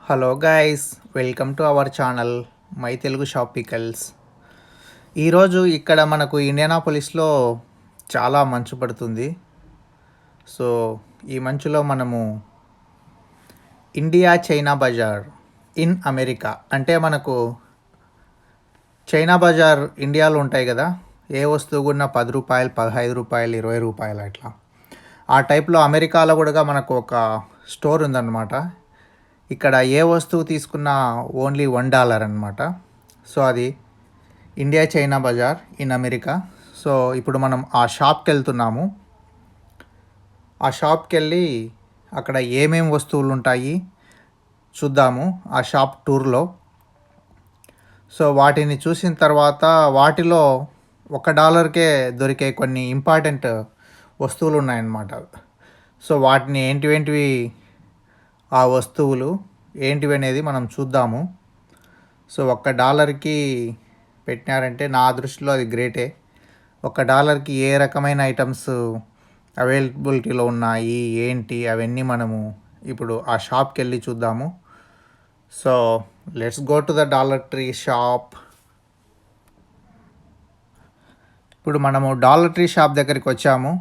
Hello guys, welcome to our channel my Telugu shop pickles. ఈరోజు ఇక్కడ మనకు ఇండియానాపోలిస్లో చాలా మంచు పడుతుంది. సో ఈ మంచులో మనము India China bazaar in America అంటే మనకు చైనా బజార్ ఇండియాలో ఉంటాయి కదా, ఏ వస్తువు కూడా రూ. 10, రూ. 15, రూ. 20 అట్లా. ఆ టైప్లో అమెరికాలో కూడా మనకు ఒక స్టోర్ ఉందన్నమాట. ఇక్కడ ఏ వస్తువు తీసుకున్నా ఓన్లీ $1 అనమాట. సో అది India China bazaar in America. So ఇప్పుడు మనం ఆ షాప్కి వెళ్తున్నాము. ఆ షాప్కి వెళ్ళి అక్కడ ఏమేమి వస్తువులు ఉంటాయి చూద్దాము ఆ షాప్ టూర్లో. సో వాటిని చూసిన తర్వాత వాటిలో $1కే దొరికే కొన్ని ఇంపార్టెంట్ వస్తువులు ఉన్నాయన్నమాట. సో వాటిని ఏంటివేంటివి ఆ వస్తువులు ఏంటివి అనేది మనం చూద్దాము. సో $1కి పెట్టినారంటే నా దృష్టిలో అది గ్రేటే. $1కి ఏ రకమైన ఐటమ్స్ అవైలబిలిటీలో ఉన్నాయి ఏంటి అవన్నీ మనము ఇప్పుడు ఆ షాప్కి వెళ్ళి చూద్దాము. So let's go to the dollar tree shop. ఇప్పుడు మనము డాలర్ ట్రీ షాప్ దగ్గరికి వచ్చాము.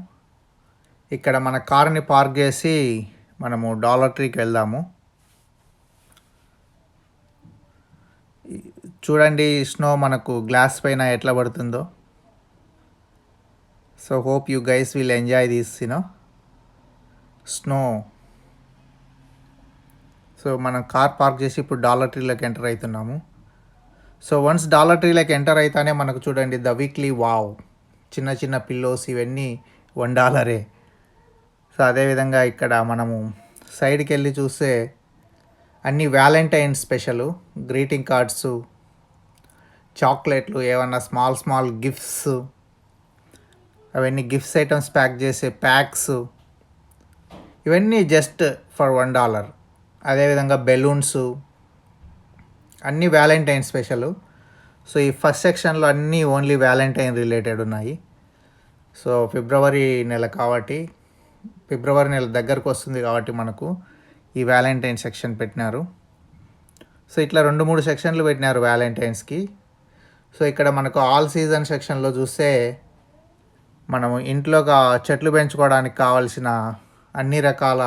ఇక్కడ మన కార్ని పార్క్ చేసి మనము డాలర్ ట్రీకి వెళ్దాము. చూడండి స్నో మనకు గ్లాస్ పైన ఎట్లా పడుతుందో. So hope you guys will enjoy this snow. So మనం కార్ పార్క్ చేసి ఇప్పుడు డాలర్ ట్రీలోకి ఎంటర్ అవుతున్నాము. సో వన్స్ డాలర్ ట్రీలోకి ఎంటర్ అయితేనే మనకు చూడండి ద వీక్లీ వావ్ చిన్న చిన్న పిల్లోస్ ఇవన్నీ $1. సో అదేవిధంగా ఇక్కడ మనము సైడ్కి వెళ్ళి చూస్తే అన్ని వ్యాలంటైన్ స్పెషల్ గ్రీటింగ్ కార్డ్స్, చాక్లెట్లు, ఏమన్నా స్మాల్ గిఫ్ట్స్, అవన్నీ గిఫ్ట్స్ ఐటమ్స్ ప్యాక్ చేసే ప్యాక్స్ ఇవన్నీ జస్ట్ ఫర్ $1. అదేవిధంగా బెలూన్స్ అన్నీ వ్యాలంటైన్ స్పెషల్. సో ఈ ఫస్ట్ సెక్షన్లో అన్నీ ఓన్లీ వ్యాలంటైన్ రిలేటెడ్ ఉన్నాయి. సో ఫిబ్రవరి నెల కాబట్టి ఫిబ్రవరి నెల దగ్గరకు వస్తుంది కాబట్టి మనకు ఈ వ్యాలంటైన్ సెక్షన్ పెట్టినారు. సో ఇట్లా 2-3 సెక్షన్లు పెట్టినారు వ్యాలంటైన్స్కి. సో ఇక్కడ మనకు ఆల్ సీజన్ సెక్షన్లో చూస్తే మనము ఇంట్లోగా చెట్లు పెంచుకోవడానికి కావాల్సిన అన్ని రకాల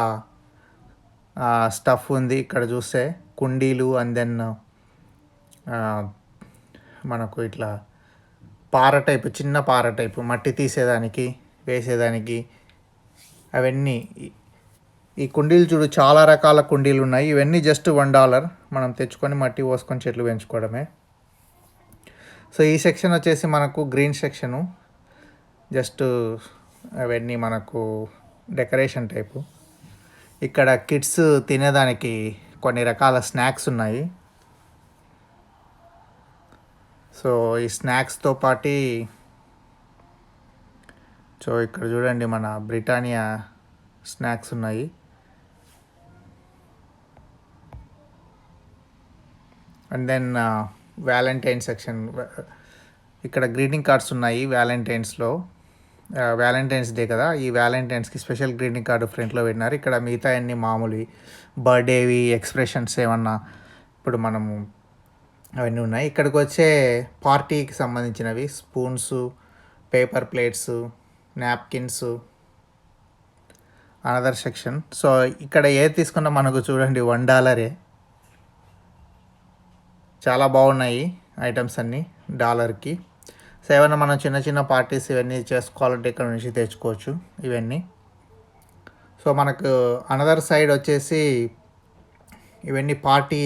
స్టఫ్ ఉంది. ఇక్కడ చూస్తే కుండీలు అండ్ దెన్ మనకు ఇట్లా చిన్న పార టైపు మట్టి తీసేదానికి వేసేదానికి అవన్నీ. ఈ కుండీలు చూడు చాలా రకాల కుండీలు ఉన్నాయి. ఇవన్నీ జస్ట్ $1 మనం తెచ్చుకొని మట్టి పోసుకొని చెట్లు పెంచుకోవడమే. సో ఈ సెక్షన్ వచ్చేసి మనకు గ్రీన్ సెక్షను, జస్ట్ అవన్నీ మనకు డెకరేషన్ టైపు. ఇక్కడ కిడ్స్ తినేదానికి కొన్ని రకాల స్నాక్స్ ఉన్నాయి. సో ఈ స్నాక్స్తో పాటు సో ఇక్కడ చూడండి మన బ్రిటానియా స్నాక్స్ ఉన్నాయి. అండ్ దెన్ వ్యాలంటైన్ సెక్షన్, ఇక్కడ గ్రీటింగ్ కార్డ్స్ ఉన్నాయి. వ్యాలంటైన్స్ డే కదా, ఈ వ్యాలంటైన్స్కి స్పెషల్ గ్రీటింగ్ కార్డు ఫ్రంట్లో పెట్టినారు. ఇక్కడ మిగతా అన్ని మామూలు బర్త్డేవి ఎక్స్ప్రెషన్స్ ఏమన్నా ఇప్పుడు మనము అవన్నీ ఉన్నాయి. ఇక్కడికి వచ్చే పార్టీకి సంబంధించినవి spoons, paper plates, napkins another section. So ఇక్కడ ఏది తీసుకున్నా మనకు చూడండి $1. చాలా బాగున్నాయి ఐటమ్స్ అన్నీ $1కి. సో ఏమైనా మనం చిన్న పార్టీస్ ఇవన్నీ చేసుకోవాలంటే ఇక్కడ నుంచి తెచ్చుకోవచ్చు ఇవన్నీ. సో మనకు అనదర్ సైడ్ వచ్చేసి ఇవన్నీ పార్టీ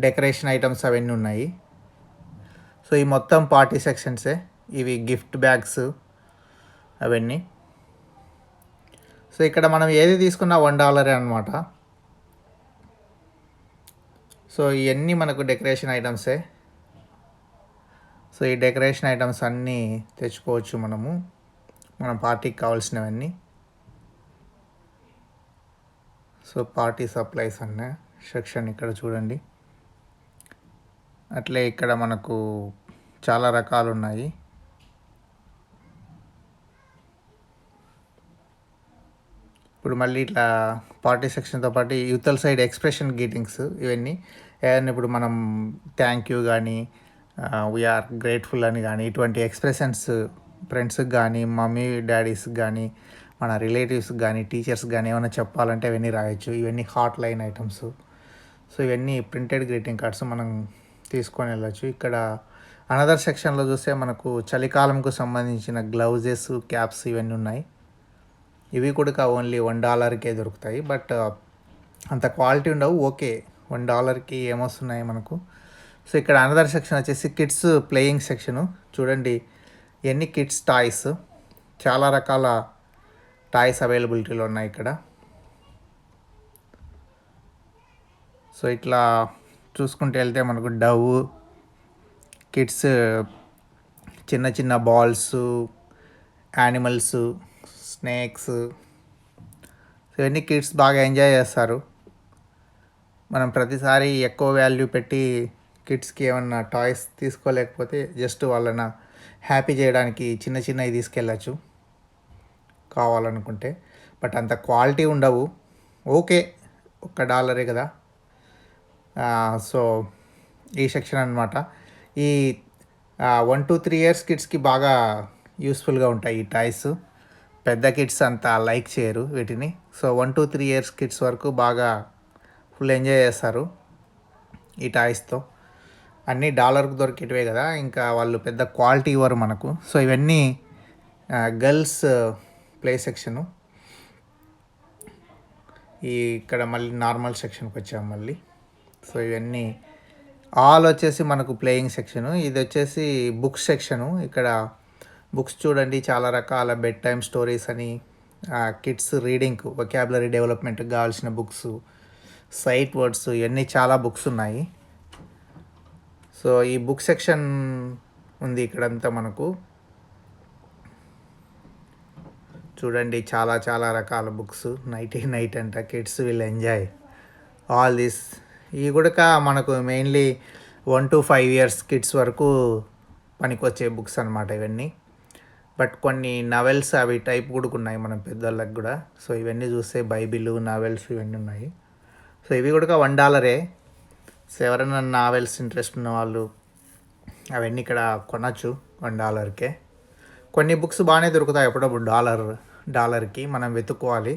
డెకరేషన్ ఐటమ్స్ అవన్నీ ఉన్నాయి. సో ఈ మొత్తం పార్టీ సెక్షన్సే. ఇవి గిఫ్ట్ బ్యాగ్స్ అవన్నీ. సో ఇక్కడ మనం ఏది తీసుకున్నా $1 అనమాట. సో ఇవన్నీ మనకు డెకరేషన్ ఐటమ్సే. సో ఈ డెకరేషన్ ఐటమ్స్ అన్నీ తెచ్చుకోవచ్చు మన పార్టీకి కావాల్సినవన్నీ. సో పార్టీ సప్లైస్ అన్న సెక్షన్ ఇక్కడ చూడండి. అట్లే ఇక్కడ మనకు చాలా రకాలు ఉన్నాయి. ఇప్పుడు మళ్ళీ ఇట్లా పార్టీ సెక్షన్తో పాటు యువతల సైడ్ ఎక్స్ప్రెషన్ గ్రీటింగ్స్ ఇవన్నీ ఏదైనా ఇప్పుడు మనం థ్యాంక్ యూ కానీ వీఆర్ గ్రేట్ఫుల్ అని కానీ ఇటువంటి ఎక్స్ప్రెషన్స్ ఫ్రెండ్స్కి కానీ మమ్మీ డాడీస్కి కానీ మన రిలేటివ్స్కి కానీ టీచర్స్కి కానీ ఏమైనా చెప్పాలంటే ఇవన్నీ రాయొచ్చు. ఇవన్నీ హాట్ లైన్ ఐటమ్స్. సో ఇవన్నీ ప్రింటెడ్ గ్రీటింగ్ కార్డ్స్ మనం తీసుకొని వెళ్ళచ్చు. ఇక్కడ అనదర్ సెక్షన్లో చూస్తే మనకు చలికాలంకు సంబంధించిన గ్లౌజెస్, క్యాప్స్ ఇవన్నీ ఉన్నాయి. ఇవి కూడా ఓన్లీ $1కే దొరుకుతాయి. బట్ అంత క్వాలిటీ ఉండవు. ఓకే, $1కి ఏమొస్తున్నాయి మనకు. సో ఇక్కడ అనదర్ సెక్షన్ వచ్చేసి కిడ్స్ ప్లేయింగ్ సెక్షను. చూడండి ఇవన్నీ కిడ్స్ టాయ్స్, చాలా రకాల టాయ్స్ అవైలబిలిటీలో ఉన్నాయి ఇక్కడ. సో ఇట్లా చూసుకుంటూ వెళ్తే మనకు డవ్, కిడ్స్ చిన్న చిన్న బాల్స్, యానిమల్స్, స్నేక్స్, ఇవన్నీ కిడ్స్ బాగా ఎంజాయ్ చేస్తారు. మనం ప్రతిసారి ఎక్కువ వాల్యూ పెట్టి కిడ్స్కి ఏమన్నా టాయ్స్ తీసుకోలేకపోతే జస్ట్ వాళ్ళని హ్యాపీ చేయడానికి చిన్న చిన్నవి తీసుకెళ్ళచ్చు కావాలనుకుంటే. బట్ అంత క్వాలిటీ ఉండవు. ఓకే, $1 కదా. సో ఈ సెక్షన్ అనమాట. ఈ 1 to 3 years కిడ్స్కి బాగా యూస్ఫుల్గా ఉంటాయి ఈ టాయ్స్. పెద్ద కిడ్స్ అంతా లైక్ చేయరు వీటిని. సో 1 to 3 years కిడ్స్ వరకు బాగా ఫుల్ ఎంజాయ్ చేస్తారు ఈ టాయ్స్తో. అన్నీ $1కు దొరికేటివే కదా, ఇంకా వాళ్ళు పెద్ద క్వాలిటీ ఇవ్వరు మనకు. సో ఇవన్నీ గర్ల్స్ ప్లే సెక్షను. ఇక్కడ మళ్ళీ నార్మల్ సెక్షన్కి వచ్చాము మళ్ళీ. సో ఇవన్నీ ఆల్ వచ్చేసి మనకు ప్లేయింగ్ సెక్షను. ఇది వచ్చేసి బుక్స్ సెక్షను. ఇక్కడ బుక్స్ చూడండి, చాలా రకాల బెడ్ టైమ్ స్టోరీస్ అని, కిడ్స్ రీడింగ్, వొకాబులరీ డెవలప్మెంట్కి కావాల్సిన బుక్స్, సైట్ వర్డ్స్, ఇవన్నీ చాలా బుక్స్ ఉన్నాయి. సో ఈ బుక్ సెక్షన్ ఉంది ఇక్కడంతా మనకు. చూడండి చాలా చాలా రకాల బుక్స్. నైట్ అంట, kids will enjoy all this. ఇవి కూడా మనకు మెయిన్లీ 1 to 5 years కిడ్స్ వరకు పనికొచ్చే బుక్స్ అనమాట ఇవన్నీ. బట్ కొన్ని నవెల్స్ అవి టైప్ కూడా ఉన్నాయి మనం పెద్దవాళ్ళకి కూడా. సో ఇవన్నీ చూస్తే బైబిల్, నవెల్స్ ఇవన్నీ ఉన్నాయి. సో ఇవి కూడా $1. సో ఎవరైనా నావెల్స్ ఇంట్రెస్ట్ ఉన్న వాళ్ళు అవన్నీ ఇక్కడ కొనచ్చు $1కే. కొన్ని బుక్స్ బాగానే దొరుకుతాయి అప్పుడప్పుడు $1కి మనం వెతుక్కోవాలి.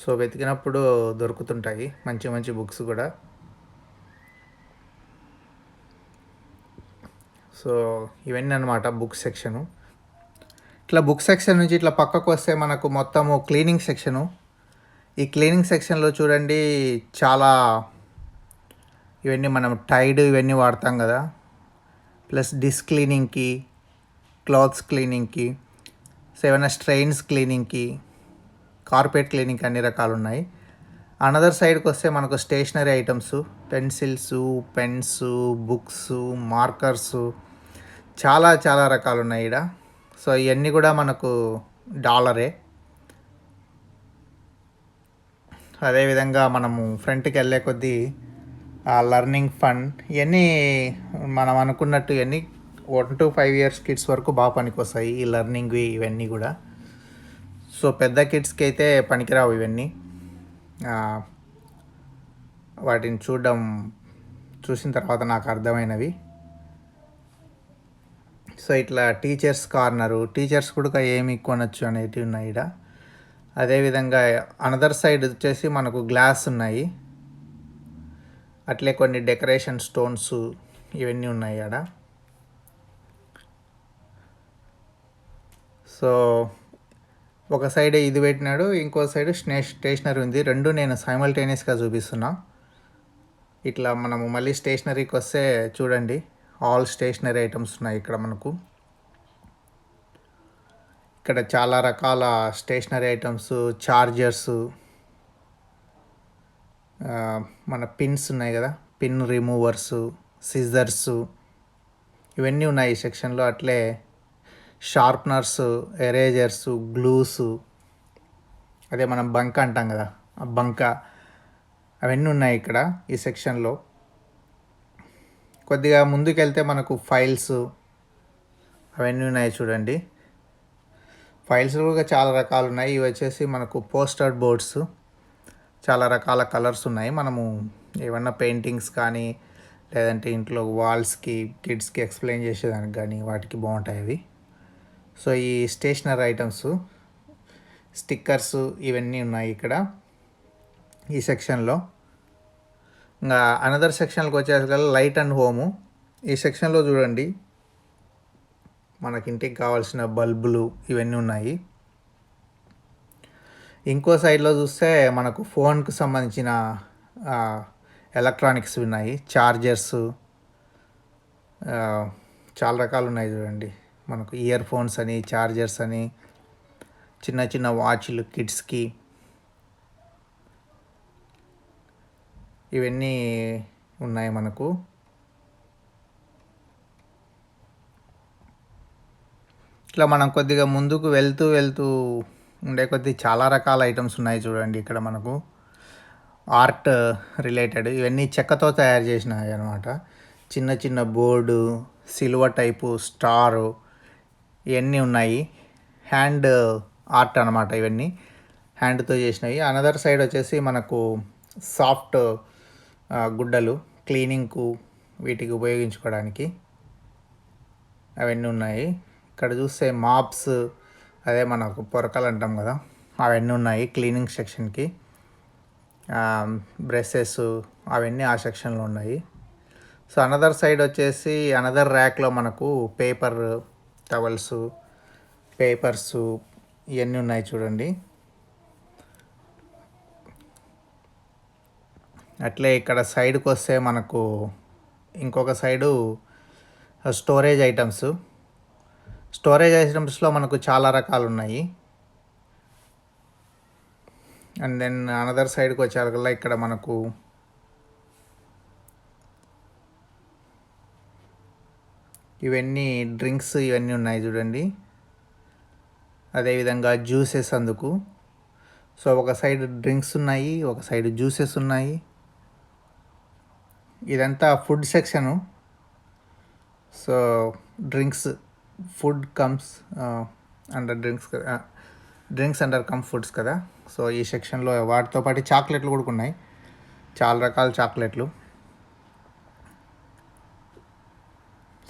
సో వెతికినప్పుడు దొరుకుతుంటాయి మంచి మంచి బుక్స్ కూడా. సో ఇవన్నీ అనమాట బుక్ సెక్షను. ఇట్లా బుక్ సెక్షన్ నుంచి ఇట్లా పక్కకు వస్తే మనకు మొత్తము క్లీనింగ్ సెక్షను. ఈ క్లీనింగ్ సెక్షన్లో చూడండి చాలా ఇవన్నీ మనం టైడ్ ఇవన్నీ వాడతాం కదా, ప్లస్ డిస్క్ క్లీనింగ్కి, క్లాత్స్ క్లీనింగ్కి, సో ఏమైనా స్ట్రెయిన్స్ క్లీనింగ్కి, కార్పెట్ క్లీనింగ్కి అన్ని రకాలు ఉన్నాయి. అనదర్ సైడ్కి వస్తే మనకు stationery items, pencils, pens, books, markers, చాలా చాలా రకాలు ఉన్నాయి ఇక్కడ. సో ఇవన్నీ కూడా మనకు $1. అదేవిధంగా మనము ఫ్రంట్కి వెళ్ళే కొద్దీ లర్నింగ్ ఫండ్, ఇవన్నీ మనం అనుకున్నట్టు ఇవన్నీ 1 to 5 years కిడ్స్ వరకు బాగా పనికి వస్తాయి ఈ లర్నింగ్వి ఇవన్నీ కూడా. సో పెద్ద కిడ్స్కి అయితే పనికిరావు ఇవన్నీ. వాటిని చూసిన తర్వాత నాకు అర్థమైనవి. సో ఇట్లా టీచర్స్ కార్నరు, టీచర్స్ కూడా ఏమి కొనచ్చు అనేటివి ఉన్నాయి ఇక్కడ. అదేవిధంగా అనదర్ సైడ్ వచ్చేసి మనకు గ్లాస్ ఉన్నాయి, అట్లే కొన్ని డెకరేషన్ స్టోన్స్ ఇవన్నీ ఉన్నాయి ఆడ. సో ఒక సైడ్ ఇది పెట్టినాడు, ఇంకో సైడ్ స్టేషనరీ ఉంది. రెండు నేను సైమల్టేనియస్గా చూపిస్తున్నా. ఇట్లా మనము మళ్ళీ స్టేషనరీకి వస్తే చూడండి ఆల్ స్టేషనరీ ఐటమ్స్ ఉన్నాయి ఇక్కడ మనకు. ఇక్కడ చాలా రకాల స్టేషనరీ ఐటమ్స్, చార్జర్స్, మన పిన్స్ ఉన్నాయి కదా, పిన్ రిమూవర్స్, సిజర్స్, ఇవన్నీ ఉన్నాయి ఈ సెక్షన్లో. అట్లే షార్ప్నర్స్, ఎరేజర్స్, గ్లూస్, అదే మనం బంక అంటాం కదా ఆ బంక, అవన్నీ ఉన్నాయి ఇక్కడ ఈ సెక్షన్లో. కొద్దిగా ముందుకెళ్తే మనకు ఫైల్స్ అవన్నీ ఉన్నాయి చూడండి. ఫైల్స్ కూడా చాలా రకాలు ఉన్నాయి. ఇవి వచ్చేసి మనకు పోస్టర్ బోర్డ్స్, చాలా రకాల కలర్స్ ఉన్నాయి. మనము ఏమన్నా పెయింటింగ్స్ కానీ లేదంటే ఇంట్లో వాల్స్కి కిడ్స్కి ఎక్స్ప్లెయిన్ చేసేదానికి కానీ వాటికి బాగుంటాయి అవి. సో ఈ స్టేషనరీ ఐటమ్స్, స్టిక్కర్స్ ఇవన్నీ ఉన్నాయి ఇక్కడ ఈ సెక్షన్లో. ఇంకా అనదర్ సెక్షన్కి వచ్చేసరికి లైట్ అండ్ హోము. ఈ సెక్షన్లో చూడండి మనకి ఇంటికి కావాల్సిన బల్బులు ఇవన్నీ ఉన్నాయి. ఇంకో సైడ్లో చూస్తే మనకు ఫోన్కి సంబంధించిన ఎలక్ట్రానిక్స్ ఉన్నాయి. చార్జర్స్ చాలా రకాలు ఉన్నాయి చూడండి. మనకు ఇయర్ ఫోన్స్ అని, చార్జర్స్ అని, చిన్న చిన్న వాచ్లు కిడ్స్కి, ఇవన్నీ ఉన్నాయి మనకు. ఇట్లా మనం కొద్దిగా ముందుకు వెళ్తూ ఉండే కొద్ది చాలా రకాల ఐటమ్స్ ఉన్నాయి చూడండి. ఇక్కడ మనకు ఆర్ట్ రిలేటెడ్ ఇవన్నీ చెక్కతో తయారు చేసినవి అనమాట. చిన్న చిన్న బోర్డు, సిల్వర్ టైపు స్టారు ఇవన్నీ ఉన్నాయి. హ్యాండ్ ఆర్ట్ అనమాట ఇవన్నీ, హ్యాండ్తో చేసినవి. అనదర్ సైడ్ వచ్చేసి మనకు సాఫ్ట్ గుడ్డలు క్లీనింగ్కు వీటికి ఉపయోగించుకోవడానికి అవన్నీ ఉన్నాయి. ఇక్కడ చూస్తే మాప్స్, అదే మనకు పొరకలు అంటాం కదా, అవన్నీ ఉన్నాయి క్లీనింగ్ సెక్షన్కి. బ్రషెస్ అవన్నీ ఆ సెక్షన్లో ఉన్నాయి. సో అనదర్ సైడ్ వచ్చేసి అనదర్ ర్యాక్లో మనకు పేపర్ టవల్స్, పేపర్స్ ఇవన్నీ ఉన్నాయి చూడండి. అట్లే ఇక్కడ సైడ్కి వస్తే మనకు ఇంకొక సైడు స్టోరేజ్ ఐటమ్స్. స్టోరేజ్ ఐటమ్స్లో మనకు చాలా రకాలు ఉన్నాయి. అండ్ దెన్ అనదర్ సైడ్కి వచ్చేకల్లా ఇక్కడ మనకు ఇవన్నీ డ్రింక్స్ ఇవన్నీ ఉన్నాయి చూడండి. అదేవిధంగా జ్యూసెస్ అందుకు. సో ఒక సైడ్ డ్రింక్స్ ఉన్నాయి, ఒక సైడ్ జ్యూసెస్ ఉన్నాయి. ఇదంతా food section. So drinks, food comes under drinks under come foods కదా. సో ఈ సెక్షన్లో వాటితో పాటు చాక్లెట్లు కూడా ఉన్నాయి, చాలా రకాల చాక్లెట్లు.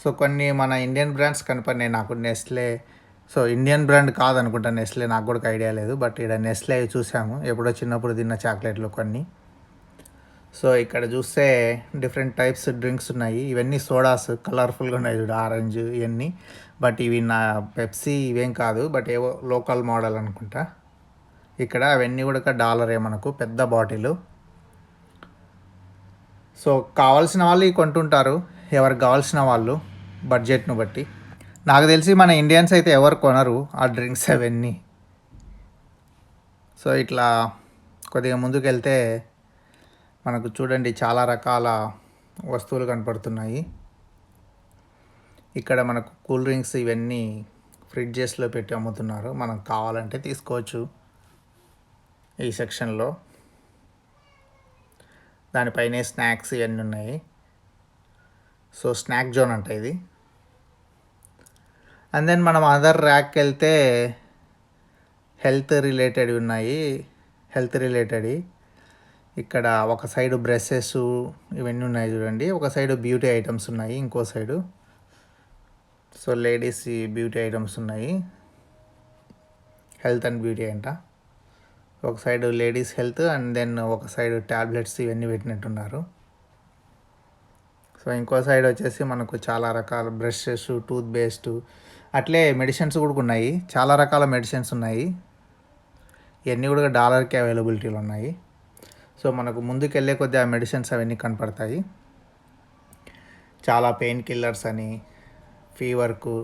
సో కొన్ని మన ఇండియన్ బ్రాండ్స్ కనపడినాయి నాకు. నెస్లే, సో ఇండియన్ బ్రాండ్ కాదనుకుంటా నెస్లే, నాకు కూడా ఐడియా లేదు. బట్ ఇక్కడ నెస్లే చూసాము, ఎప్పుడో చిన్నప్పుడు తిన్న చాక్లెట్లు కొన్ని. సో ఇక్కడ చూస్తే డిఫరెంట్ టైప్స్ డ్రింక్స్ ఉన్నాయి. ఇవన్నీ సోడాస్ కలర్ఫుల్గా ఉన్నాయి చూడు, ఆరెంజ్ ఇవన్నీ. బట్ ఇవి నా పెప్సీ ఇవేం కాదు, బట్ ఏవో లోకల్ మోడల్ అనుకుంటా. ఇక్కడ అవన్నీ కూడా $1 మనకు పెద్ద బాటిల్. సో కావాల్సిన వాళ్ళు ఇవి కొంటుంటారు, ఎవరికి కావాల్సిన వాళ్ళు బడ్జెట్ను బట్టి. నాకు తెలిసి మన ఇండియన్స్ అయితే ఎవరు కొనరు ఆ డ్రింక్స్ అవన్నీ. సో ఇట్లా కొద్దిగా ముందుకు వెళ్తే మనకు చూడండి చాలా రకాల వస్తువులు కనపడుతున్నాయి. ఇక్కడ మనకు కూల్ డ్రింక్స్ ఇవన్నీ ఫ్రిడ్జెస్లో పెట్టి అమ్ముతున్నారు, మనం కావాలంటే తీసుకోవచ్చు ఈ సెక్షన్లో. దానిపైనే స్నాక్స్ ఇవన్నీ ఉన్నాయి. సో స్నాక్ జోన్ అంట ఇది. అండ్ దెన్ మనం అదర్ ర్యాక్కి వెళ్తే హెల్త్ రిలేటెడ్ ఉన్నాయి. హెల్త్ రిలేటెడ్ ఇక్కడ ఒక సైడు బ్రషెస్ ఇవన్నీ ఉన్నాయి చూడండి, ఒక సైడు బ్యూటీ ఐటమ్స్ ఉన్నాయి, ఇంకో side so ladies beauty items ఉన్నాయి. హెల్త్ అండ్ బ్యూటీ అంట. ఒక side ladies health, and then ఒక సైడ్ ట్యాబ్లెట్స్ ఇవన్నీ పెట్టినట్టున్నారు. సో ఇంకో సైడ్ వచ్చేసి మనకు చాలా రకాల బ్రషెస్, టూత్ పేస్ట్, అట్లే మెడిసిన్స్ కూడా ఉన్నాయి. చాలా రకాల మెడిసిన్స్ ఉన్నాయి. ఇవన్నీ కూడా $1కి అవైలబిలిటీలో ఉన్నాయి. సో మనకు ముందుకు వెళ్ళే కొద్దీ ఆ మెడిసిన్స్ అవన్నీ కనపడతాయి. చాలా పెయిన్ కిల్లర్స్ అని, ఫీవర్కు,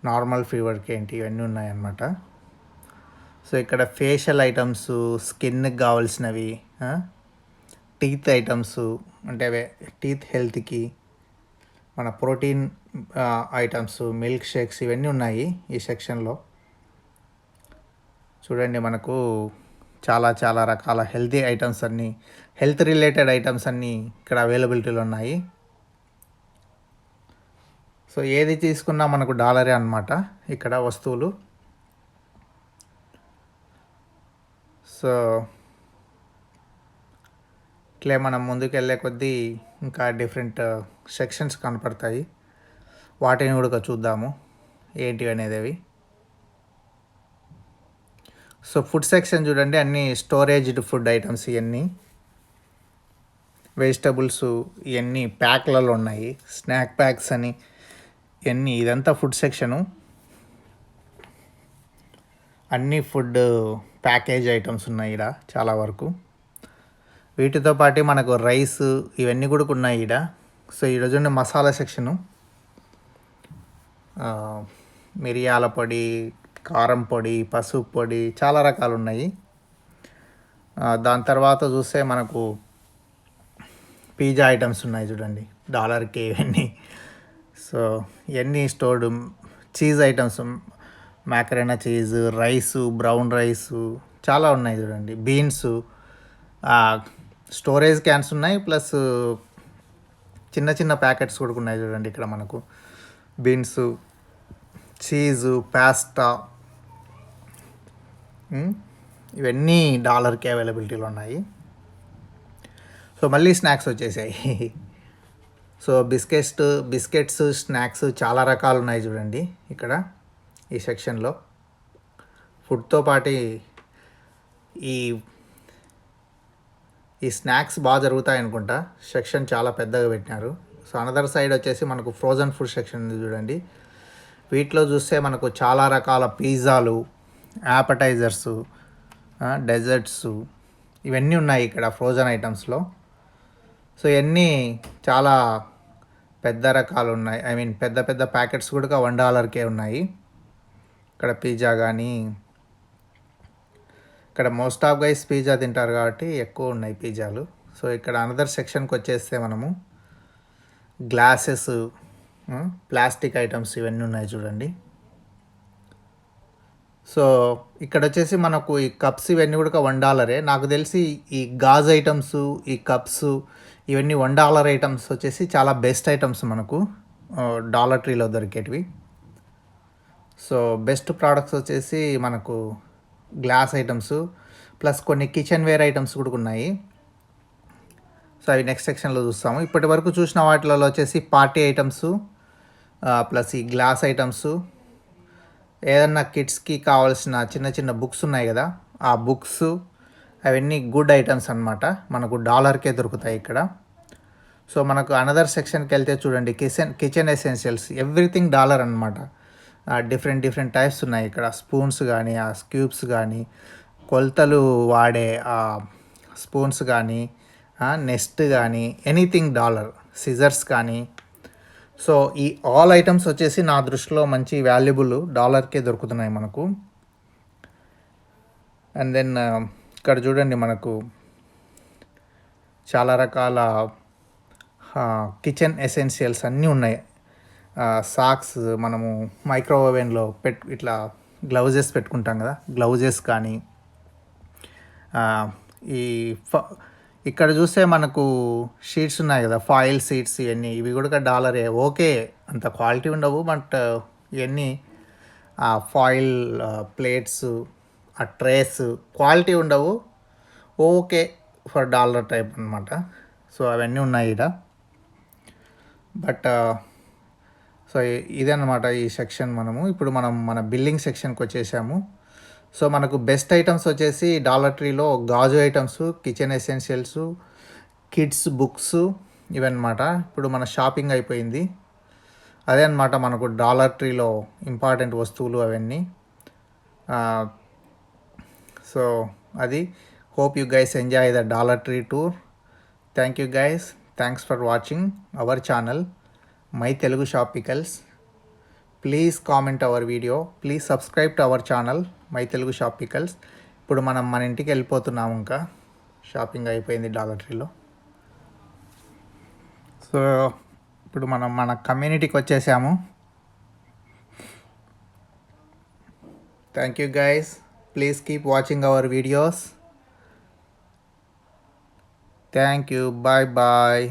నార్మల్ ఫీవర్కి ఏంటి ఇవన్నీ ఉన్నాయన్నమాట. సో ఇక్కడ ఫేషియల్ ఐటమ్స్, స్కిన్కి కావాల్సినవి, టీత్ ఐటమ్స్ అంటే టీత్ హెల్త్కి, మన ప్రోటీన్ ఐటమ్స్, మిల్క్ షేక్స్ ఇవన్నీ ఉన్నాయి ఈ సెక్షన్లో. చూడండి మనకు చాలా చాలా రకాల హెల్తీ ఐటమ్స్ అన్నీ, హెల్త్ రిలేటెడ్ ఐటమ్స్ అన్నీ ఇక్కడ అవైలబిలిటీలో ఉన్నాయి. సో ఏది తీసుకున్నా మనకు $1 అన్నమాట ఇక్కడ వస్తువులు. సో ఇట్లే మనం ముందుకు వెళ్ళే కొద్దీ ఇంకా డిఫరెంట్ సెక్షన్స్ కనపడతాయి. వాటిని కూడా చూద్దాము ఏంటివి అనేది. సో ఫుడ్ సెక్షన్ చూడండి, అన్నీ స్టోరేజ్డ్ ఫుడ్ ఐటమ్స్, ఇవన్నీ వెజిటబుల్స్ ఇవన్నీ ప్యాక్లలో ఉన్నాయి. స్నాక్ ప్యాక్స్ అని ఇవన్నీ, ఇదంతా ఫుడ్ సెక్షను. అన్నీ ఫుడ్ ప్యాకేజ్ ఐటమ్స్ ఉన్నాయి ఇక్కడ చాలా వరకు. వీటితో పాటు మనకు రైస్ ఇవన్నీ కూడా ఉన్నాయి ఇక్కడ. సో ఈరోజు మసాలా సెక్షను, మిరియాల పొడి, కారం పొడి, పసుపు పొడి, చాలా రకాలు ఉన్నాయి. దాని తర్వాత చూస్తే మనకు పిజ్జా ఐటమ్స్ ఉన్నాయి చూడండి, $1కి ఇవన్నీ. సో ఇవన్నీ stored cheese items, macaroni cheese, rice, brown rice చాలా ఉన్నాయి చూడండి. బీన్స్, స్టోరేజ్ క్యాన్స్ ఉన్నాయి, ప్లస్ చిన్న చిన్న ప్యాకెట్స్ కూడా ఉన్నాయి చూడండి ఇక్కడ మనకు. బీన్స్, చీజు, పాస్తా ఇవన్నీ $1కి అవైలబిలిటీలో ఉన్నాయి. సో మళ్ళీ స్నాక్స్ వచ్చేసాయి. సో బిస్కెట్స్, స్నాక్స్ చాలా రకాలు ఉన్నాయి చూడండి ఇక్కడ ఈ సెక్షన్లో. ఫుడ్తో పాటు ఈ స్నాక్స్ బాగా జరుగుతాయి అనుకుంటా. సెక్షన్ చాలా పెద్దగా పెట్టినారు. సో అనదర్ సైడ్ వచ్చేసి మనకు ఫ్రోజన్ ఫుడ్ సెక్షన్ ఉంది చూడండి. వీటిలో చూస్తే మనకు చాలా రకాల పిజ్జాలు, యాపటైజర్సు, డెజర్ట్స్ ఇవన్నీ ఉన్నాయి ఇక్కడ ఫ్రోజన్ ఐటమ్స్లో. సో ఇవన్నీ చాలా పెద్ద రకాలు ఉన్నాయి. ఐ మీన్ పెద్ద పెద్ద ప్యాకెట్స్ కూడా $1కే ఉన్నాయి ఇక్కడ. పిజ్జా కానీ ఇక్కడ మోస్ట్ ఆఫ్ గైస్ పిజ్జా తింటారు కాబట్టి ఎక్కువ ఉన్నాయి పిజ్జాలు. సో ఇక్కడ అనదర్ సెక్షన్కి వచ్చేస్తే మనము గ్లాసెస్, ప్లాస్టిక్ ఐటమ్స్ ఇవన్నీ ఉన్నాయి చూడండి. సో ఇక్కడ వచ్చేసి మనకు ఈ కప్స్ ఇవన్నీ కూడా $1. నాకు తెలిసి ఈ గాజ్ ఐటమ్స్, ఈ కప్స్ ఇవన్నీ $1 ఐటమ్స్ వచ్చేసి చాలా బెస్ట్ ఐటమ్స్ మనకు డాలర్ ట్రీలో దొరికేటివి. సో బెస్ట్ ప్రోడక్ట్స్ వచ్చేసి మనకు గ్లాస్ ఐటమ్స్, ప్లస్ కొన్ని కిచెన్ వేర్ ఐటమ్స్ కూడా ఉన్నాయి. సో అవి నెక్స్ట్ సెక్షన్లో చూస్తాము. ఇప్పటి వరకు చూసిన వాటిలో వచ్చేసి పార్టీ ఐటమ్స్, ప్లస్ ఈ గ్లాస్ ఐటమ్స్, ఏదన్నా కిడ్స్కి కావాల్సిన చిన్న చిన్న బుక్స్ ఉన్నాయి కదా, ఆ బుక్స్ అవన్నీ గుడ్ ఐటమ్స్ అనమాట. మనకు $1కే దొరుకుతాయి ఇక్కడ. సో మనకు అనదర్ సెక్షన్కి వెళ్తే చూడండి, కిచెన్ ఎసెన్షియల్స్, ఎవ్రీథింగ్ $1 అనమాట. డిఫరెంట్ టైప్స్ ఉన్నాయి ఇక్కడ. స్పూన్స్ కానీ, ఆ స్క్యూబ్స్ కానీ, కొలతలు వాడే స్పూన్స్ కానీ, నెస్ట్ కానీ, ఎనీథింగ్ $1. సిజర్స్ కానీ. సో ఈ ఆల్ ఐటమ్స్ వచ్చేసి నా దృష్టిలో మంచి వాల్యుబుల్, $1కే దొరుకుతున్నాయి మనకు. అండ్ దెన్ ఇక్కడ చూడండి మనకు చాలా రకాల కిచెన్ ఎసెన్షియల్స్ అన్నీ ఉన్నాయి. సాక్స్, మనము మైక్రోవేవ్ ఓవెన్లో ఇట్లా గ్లౌజెస్ పెట్టుకుంటాం కదా, గ్లౌజెస్ కానీ, ఈ ఇక్కడ చూస్తే మనకు షీట్స్ ఉన్నాయి కదా, ఫాయిల్ షీట్స్, ఇవి కూడా $1. ఓకే, అంత క్వాలిటీ ఉండవు, బట్ ఇవన్నీ ఫాయిల్ ప్లేట్స్, ఆ ట్రేస్ క్వాలిటీ ఉండవు, ఓకే ఫర్ $1 టైప్ అనమాట. సో అవన్నీ ఉన్నాయి ఇక్కడ. బట్ సో ఇదన్నమాట ఈ సెక్షన్. ఇప్పుడు మన బిల్లింగ్ సెక్షన్కి వచ్చేసాము. సో మనకు బెస్ట్ ఐటమ్స్ వచ్చేసి డాలర్ ట్రీలో గాజు items, kitchen essentials, kids books ఇవన్నమాట. ఇప్పుడు మన షాపింగ్ అయిపోయింది. అదే అన్నమాట మనకు డాలర్ ట్రీలో ఇంపార్టెంట్ వస్తువులు అవన్నీ. సో అది, hope you guys enjoy the dollar tree tour. Thank you guys, thanks for watching our channel my Telugu shop pickles. Please comment hour video, please subscribe to our channel my Telugu shop pickles. ఇప్పుడు మన ఇంటికి వెళ్ళిపోతున్నాము, ఇంకా shopping అయిపోయింది dollar ట్రీలో. So ఇప్పుడు మన కమ్యూనిటీకి వచ్చేసాము. Thank you guys, please keep watching our videos. Thank you, bye bye.